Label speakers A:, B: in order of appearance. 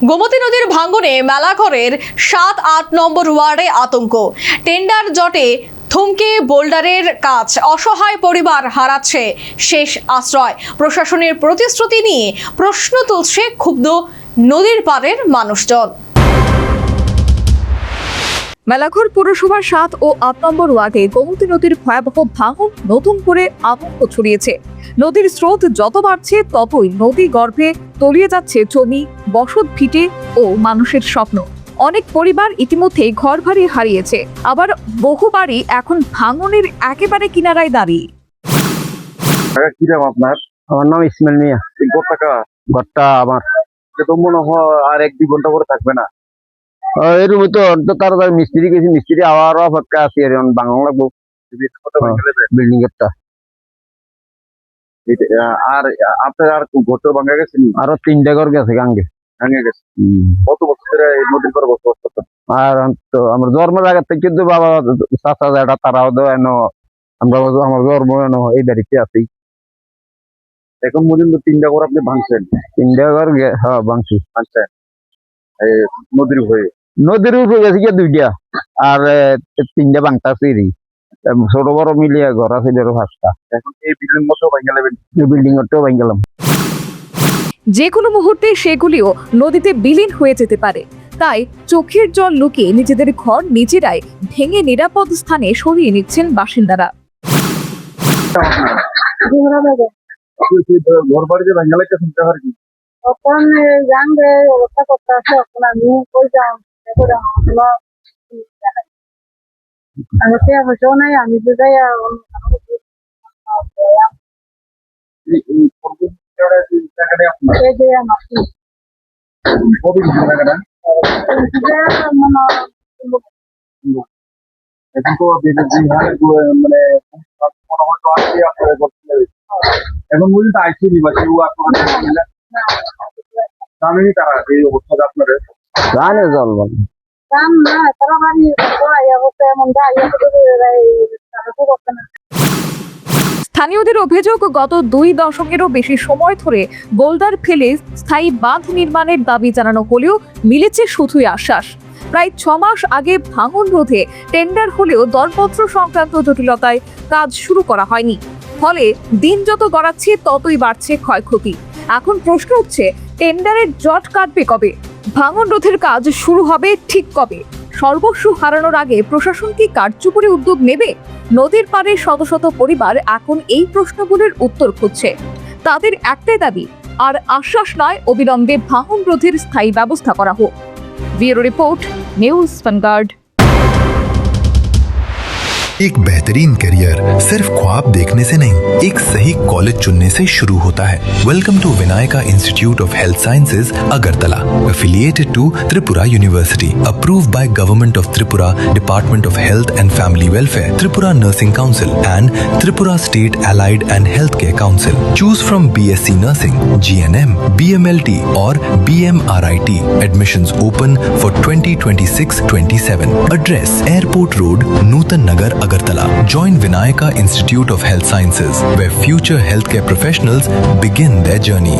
A: গোমতী নদীর ভাঙনে মেলাঘরের ৭-৮ নম্বর ওয়ার্ডে আতঙ্ক। টেন্ডার জটে থমকে বোল্ডারের কাজ, অসহায় পরিবার হারাচ্ছে শেষ আশ্রয়। প্রশাসনের প্রতিশ্রুতি নিয়ে প্রশ্ন তুলছে ক্ষুব্ধ নদীর পাড়ের মানুষজন।
B: মেলাঘর পৌরসভার ৭ ও ৮ নম্বর ওয়ার্ডে গোমতী নদীর ভয়াবহ ভাঙন নতুন করে আতঙ্ক ছড়িয়েছে। নদীর স্রোত যত বাড়ছে ততই নদী গর্ভে তলিয়ে যাচ্ছে জমি, বসত ভিটে ও মানুষের স্বপ্ন। অনেক পরিবার ইতিমধ্যেই ঘরবাড়ি হারিয়েছে, আবার বহু বাড়ি এখন ভাঙনের একেবারে কিনারায় দাঁড়িয়ে।
C: কি নাম আপনার?
D: আমার নাম ইসমাইল মিয়া।
C: ঘরটা আমার তো মনে হয় আর 1-2 ঘন্টা করে থাকবে না।
D: এর তো তাড়াতাড়ি মিস্ত্রি গেছি, মিস্ত্রি আবার অপেক্ষা আছি। আর বাংলা লাগবো বিল্ডিং একটা।
C: আর আপনার আর ঘর তো ভাঙা গেছে?
D: আরো 3টা ঘর গেছে গাঙ্গে।
C: ভাঙা গেছে। কত বছর ধরে এই নদীর পরে বসবাস করতেন?
D: আর তো আমার জন্ম জায়গা থেকে কিন্তু বাবা চাচা যেটা তারাও তো এনো, আমরা আমার জন্ম এনো এই বাড়িতে আছি।
C: এখন পর্যন্ত 3টা ঘর আপনি ভাঙছেন?
D: 3টা ঘর হ্যাঁ ভাঙছি।
C: আচ্ছা, নদীর হয়ে
D: নদীর উপরে গেছে গিয়ে 2টা, আর 3টা ভাঙতাছি। ছোট বড় মিলিয়ে ঘর আছে 5টা।
C: এখন এই বিল্ডিং মতো ভাঙা নেবেন?
D: এই বিল্ডিং টাও ভাঙ গেলাম।
B: যে কোনো মুহূর্তে সেগুলিও নদীতে বিলীন হয়ে যেতে পারে। তাই চোখের জল লুকিয়ে নিজেদের ঘর নিজেরাই ভেঙে নিরাপদ স্থানে সরিয়ে নিচ্ছেন বাসিন্দারা।
C: ঘর বাড়িতে ভাঙা লাগছে শুনতে পারি কি?
E: তখন জানবে অবস্থা করতে আছে, এখন আমি কই যাও আমি পয়সাও নাই, আমি তো যাই
C: এখন তো মানে এখন পর্যন্ত আইসি নিবা কেউ জানেনি তারা এই অবস্থাটা আপনার
D: জানে জল বল
E: কাম না তারা বাড়ি অবস্থা এমন করতে না।
B: স্থানীয়দের অভিযোগ, গত 2 দশকেরও বেশি সময় ধরে বোল্ডার ফেলে স্থায়ী বাঁধ নির্মাণের দাবি জানানো হলেও মিলেছে শুধুই আশ্বাস। প্রায় 6 মাস আগে ভাঙন রোধে টেন্ডার হলেও দরপত্র সংক্রান্ত জটিলতায় কাজ শুরু করা হয়নি। ফলে দিন যত গড়াচ্ছে ততই বাড়ছে ক্ষয়ক্ষতি। এখন প্রশ্ন উঠছে, টেন্ডারের জট কাটবে কবে? ভাঙন রোধের কাজ শুরু হবে ঠিক কবে? সর্বস্ব হারানোর আগে প্রশাসন কি কার্যকরী উদ্যোগ নেবে? নদীর পাড়ে শত শত পরিবার এখন এই প্রশ্নগুলোর উত্তর খুঁজছে। তাদের একটাই দাবি, আর আশ্বাস নয়, অবিলম্বে ভাঙন রোধের স্থায়ী ব্যবস্থা করা হোক। Bureau report, news vanguard.
F: एक बेहतरीन करियर सिर्फ ख्वाब देखने से नहीं, एक सही कॉलेज चुनने से शुरू होता है। Welcome to Vinayaka institute of health sciences, Agartala, affiliated to Tripura University, approved by Government of Tripura, Department of Health and Family Welfare, Tripura Nursing Council and Tripura State Allied and Healthcare Council. Choose from BSc Nursing, GNM, BMLT or BMRIT. Admissions open for 2026-27. Address: Airport Road, Nutan Nagar, Agartala. Join Vinayaka Institute of Health Sciences, where future healthcare professionals begin their journey.